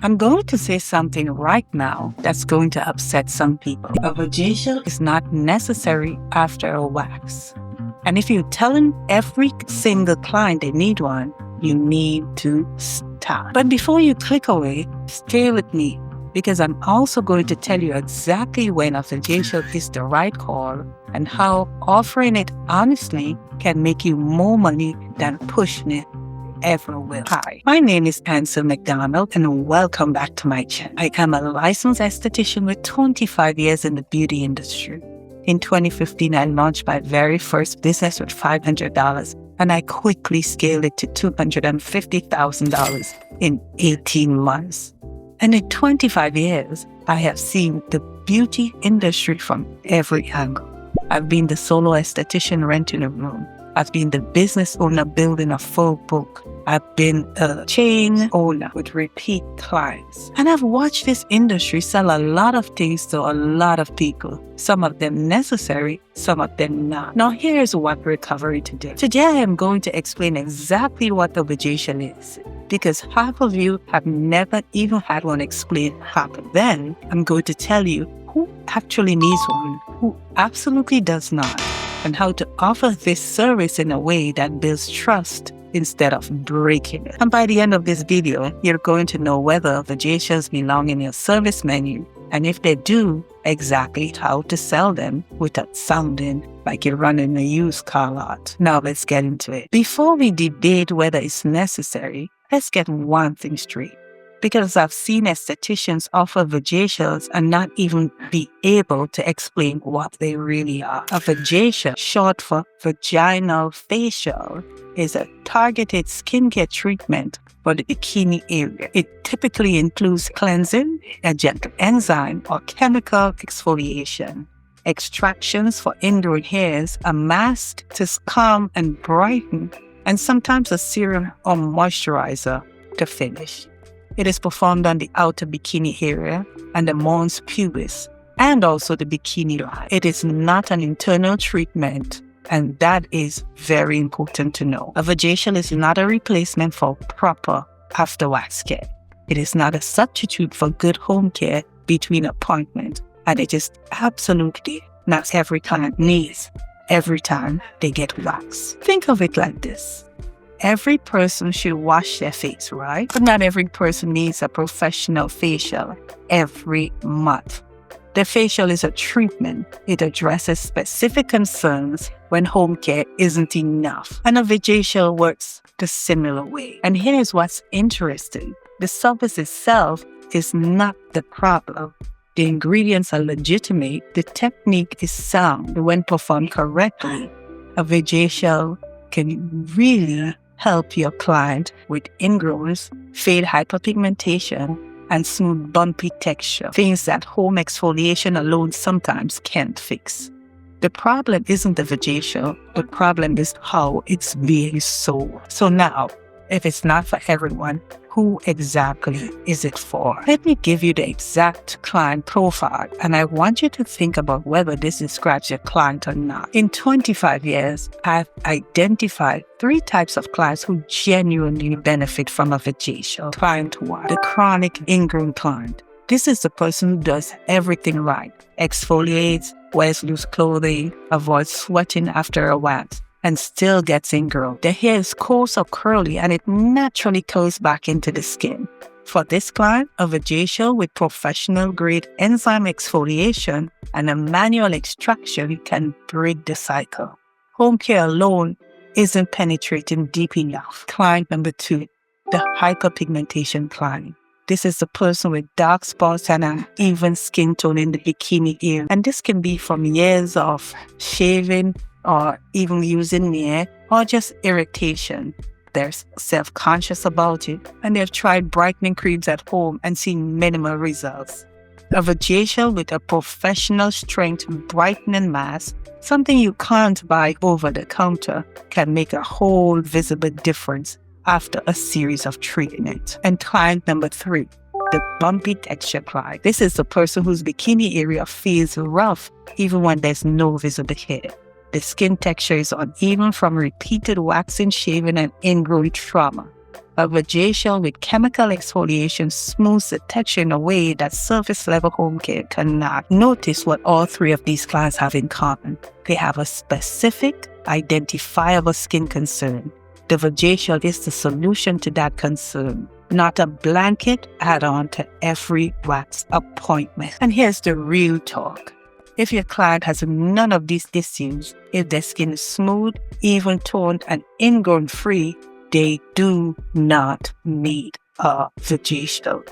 I'm going to say something right now that's going to upset some people. A vajacial is not necessary after a wax. And if you're telling every single client they need one, you need to stop. But before you click away, stay with me, because I'm also going to tell you exactly when a vajacial is the right call and how offering it honestly can make you more money than pushing it ever will. Hi, my name is Ansel McDonald and welcome back to my channel. I am a licensed esthetician with 25 years in the beauty industry. In 2015, I launched my very first business with $500 and I quickly scaled it to $250,000 in 18 months. And in 25 years, I have seen the beauty industry from every angle. I've been the solo esthetician renting a room. I've been the business owner building a full book. I've been a chain owner with repeat clients. And I've watched this industry sell a lot of things to a lot of people. Some of them necessary, some of them not. Now here's what recovery today. Today I am going to explain exactly what the vajacial is, because half of you have never even had one explained half. Then I'm going to tell you who actually needs one, who absolutely does not, and how to offer this service in a way that builds trust instead of breaking it. And by the end of this video, you're going to know whether vajacials belong in your service menu, and if they do, exactly how to sell them without sounding like you're running a used car lot. Now let's get into it. Before we debate whether it's necessary, let's get one thing straight. Because I've seen estheticians offer vajacials and not even be able to explain what they really are. A vajacial, short for vaginal facial, is a targeted skincare treatment for the bikini area. It typically includes cleansing, a gentle enzyme or chemical exfoliation, extractions for ingrown hairs, a mask to calm and brighten, and sometimes a serum or moisturizer to finish. It is performed on the outer bikini area and the mons pubis, and also the bikini line. It is not an internal treatment, and that is very important to know. A vajacial is not a replacement for proper after wax care. It is not a substitute for good home care between appointments, and it is absolutely not every client needs every time they get wax. Think of it like this. Every person should wash their face, right? But not every person needs a professional facial every month. The facial is a treatment. It addresses specific concerns when home care isn't enough. And a vajacial works the similar way. And here's what's interesting. The service itself is not the problem. The ingredients are legitimate. The technique is sound when performed correctly. A vajacial can really help your client with ingrowns, fade hyperpigmentation, and smooth bumpy texture, things that home exfoliation alone sometimes can't fix. The problem isn't the vajacial, the problem is how it's being sold. So now, if it's not for everyone, who exactly is it for? Let me give you the exact client profile, and I want you to think about whether this describes your client or not. In 25 years, I've identified 3 types of clients who genuinely benefit from a vajacial. Client 1, the chronic ingrown client. This is the person who does everything right, exfoliates, wears loose clothing, avoids sweating after a wax, and still gets ingrown. The hair is coarse or curly and it naturally curls back into the skin. For this client, a vajacial with professional grade enzyme exfoliation and a manual extraction can break the cycle. Home care alone isn't penetrating deep enough. Client number 2, the hyperpigmentation client. This is the person with dark spots and an even skin tone in the bikini area. And this can be from years of shaving or even using nail, or just irritation. They're self-conscious about it, and they've tried brightening creams at home and seen minimal results. A vajacial with a professional strength brightening mask, something you can't buy over the counter, can make a whole visible difference after a series of treatments. And client number 3, the bumpy texture client. This is the person whose bikini area feels rough even when there's no visible hair. The skin texture is uneven from repeated waxing, shaving, and ingrown trauma. A vajacial with chemical exfoliation smooths the texture in a way that surface level home care cannot. Notice what all three of these clients have in common. They have a specific, identifiable skin concern. The vajacial is the solution to that concern, not a blanket add-on to every wax appointment. And here's the real talk. If your client has none of these issues, if their skin is smooth, even-toned, and ingrown-free, they do not need a vajacial,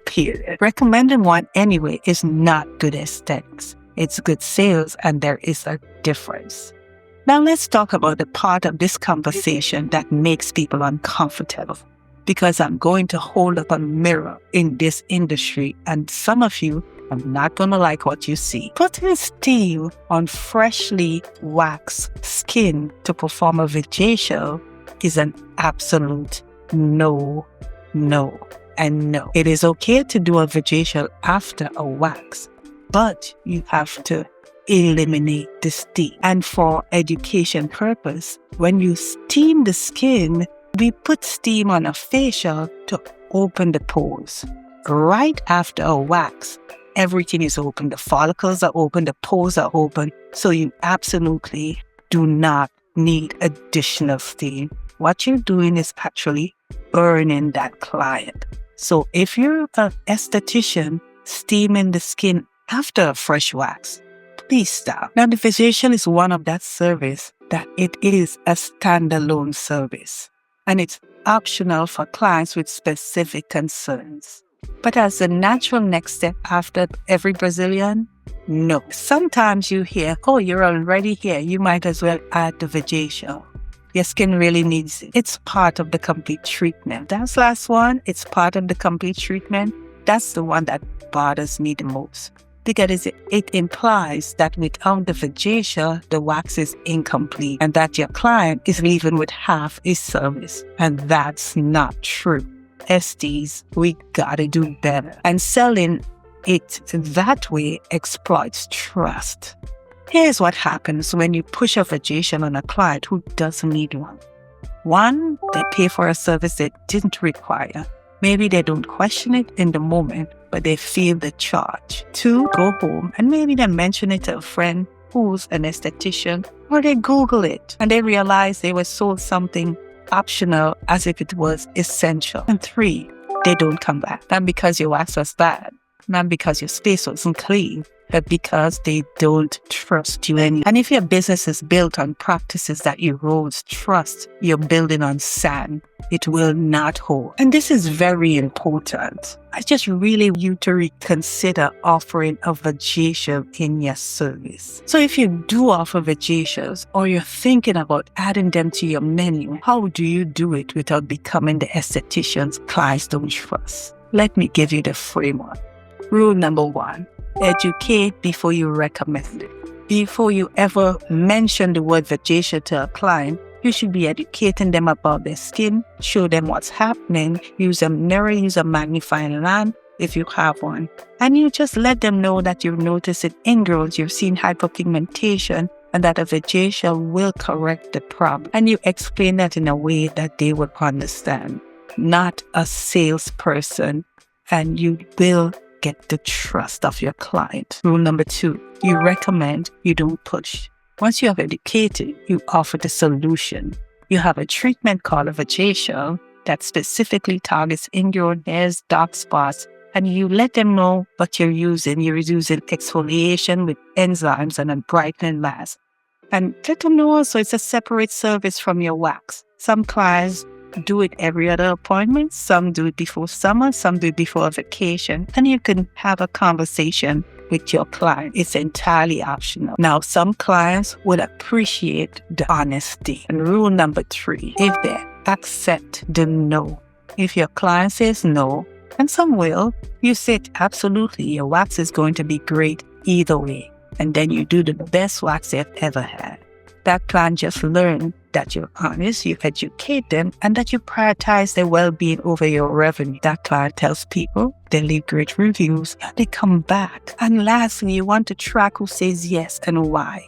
period. Recommending one anyway is not good aesthetics. It's good sales, and there is a difference. Now let's talk about the part of this conversation that makes people uncomfortable. Because I'm going to hold up a mirror in this industry, and some of you are not going to like what you see. Putting steam on freshly waxed skin to perform a vajacial is an absolute no, and no. It is okay to do a vajacial after a wax, but you have to eliminate the steam. And for education purpose, when you steam the skin, we put steam on a facial to open the pores. Right after a wax, everything is open. The follicles are open, the pores are open. So you absolutely do not need additional steam. What you're doing is actually burning that client. So if you're an esthetician steaming the skin after a fresh wax, please stop. Now, the vajacial is one of that service that it is a standalone service, and it's optional for clients with specific concerns. But as a natural next step after every Brazilian, no. Sometimes you hear, oh, you're already here, you might as well add the vajacial. Your skin really needs it. It's part of the complete treatment. That's last one. It's part of the complete treatment. That's the one that bothers me the most. Because it implies that without the vajacial, the wax is incomplete and that your client is leaving with half a service. And that's not true. SDs, we gotta do better. And selling it that way exploits trust. Here's what happens when you push a vajacial on a client who doesn't need one. One, they pay for a service they didn't require. Maybe they don't question it in the moment, but they feel the charge. Two, go home and maybe they mention it to a friend who's an esthetician, or they Google it and they realize they were sold something optional as if it was essential. And three, they don't come back. Not because your wax was bad, not because your space wasn't clean, but because they don't trust you anymore. And if your business is built on practices that erodes trust, you're building on sand. It will not hold. And this is very important. I just really want you to reconsider offering a vajacial in your service. So if you do offer vajacials or you're thinking about adding them to your menu, how do you do it without becoming the estheticians clients don't trust? Let me give you the framework. Rule number 1. Educate before you recommend it. Before you ever mention the word vajacial to a client, you should be educating them about their skin, show them what's happening, use a mirror, use a magnifying lamp if you have one. And you just let them know that you've noticed it ingrowns, you've seen hyperpigmentation, and that a vajacial will correct the problem. And you explain that in a way that they would understand, not a salesperson, and you will get the trust of your client. Rule number 2, you recommend, you don't push. Once you have educated, you offer the solution. You have a treatment called a vajacial that specifically targets ingrown hairs, dark spots, and you let them know what you're using. You're using exfoliation with enzymes and a brightening mask. And let them know also it's a separate service from your wax. Some clients do it every other appointment. Some do it before summer. Some do it before a vacation. And you can have a conversation with your client. It's entirely optional. Now, some clients would appreciate the honesty. And rule number 3, if they accept the no. If your client says no, and some will, you say absolutely, your wax is going to be great either way. And then you do the best wax they've ever had. That client just learned that you're honest, you educate them, and that you prioritize their well-being over your revenue. That client tells people, they leave great reviews, and they come back. And lastly, you want to track who says yes and why.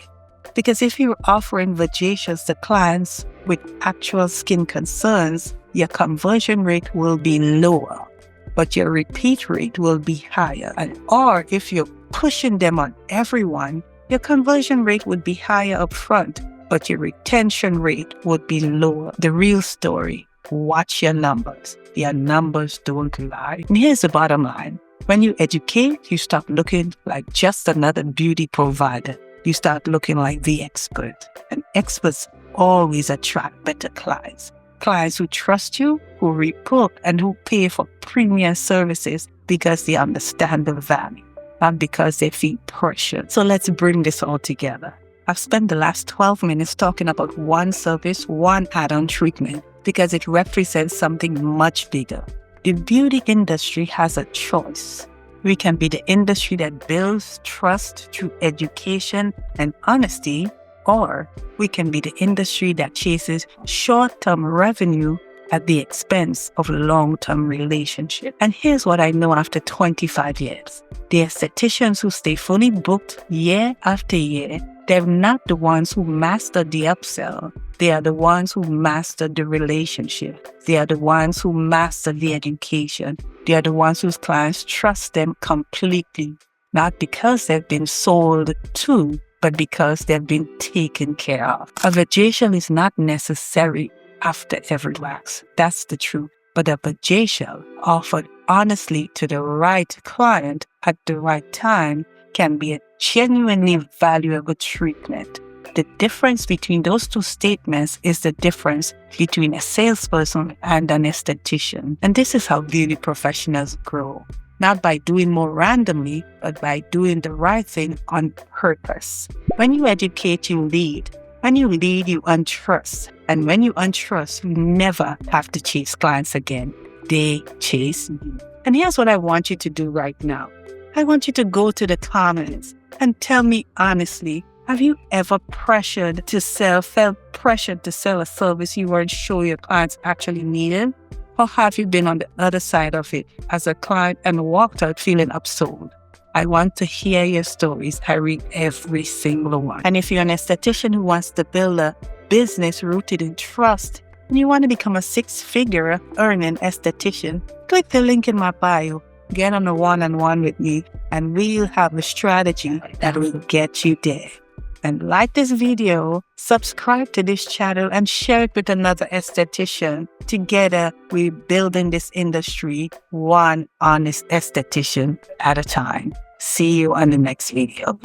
Because if you're offering vajacials to clients with actual skin concerns, your conversion rate will be lower, but your repeat rate will be higher. Or if you're pushing them on everyone, your conversion rate would be higher up front, but your retention rate would be lower. The real story: watch your numbers. Your numbers don't lie. And here's the bottom line. When you educate, you stop looking like just another beauty provider. You start looking like the expert. And experts always attract better clients. Clients who trust you, who rebook, and who pay for premium services because they understand the value, not because they feel pressured. So let's bring this all together. I've spent the last 12 minutes talking about one service, one add-on treatment, because it represents something much bigger. The beauty industry has a choice. We can be the industry that builds trust through education and honesty, or we can be the industry that chases short-term revenue at the expense of long-term relationship. And here's what I know after 25 years. The estheticians who stay fully booked year after year, they're not the ones who master the upsell. They are the ones who master the relationship. They are the ones who master the education. They are the ones whose clients trust them completely, not because they've been sold to, but because they've been taken care of. A vacation is not necessary after every wax. That's the truth. But a vacation offered honestly to the right client at the right time can be a genuinely valuable treatment. The difference between those two statements is the difference between a salesperson and an esthetician. And this is how beauty professionals grow. Not by doing more randomly, but by doing the right thing on purpose. When you educate, you lead. When you lead, you untrust. And when you untrust, you never have to chase clients again. They chase you. And here's what I want you to do right now. I want you to go to the comments and tell me honestly, have you ever felt pressured to sell a service you weren't sure your clients actually needed? Or have you been on the other side of it as a client and walked out feeling upsold? I want to hear your stories. I read every single one. And if you're an esthetician who wants to build a business rooted in trust, and you want to become a six-figure earning esthetician, click the link in my bio. Get on a one-on-one with me, and we'll have a strategy that will get you there. And like this video, subscribe to this channel, and share it with another esthetician. Together, we're building this industry one honest esthetician at a time. See you on the next video.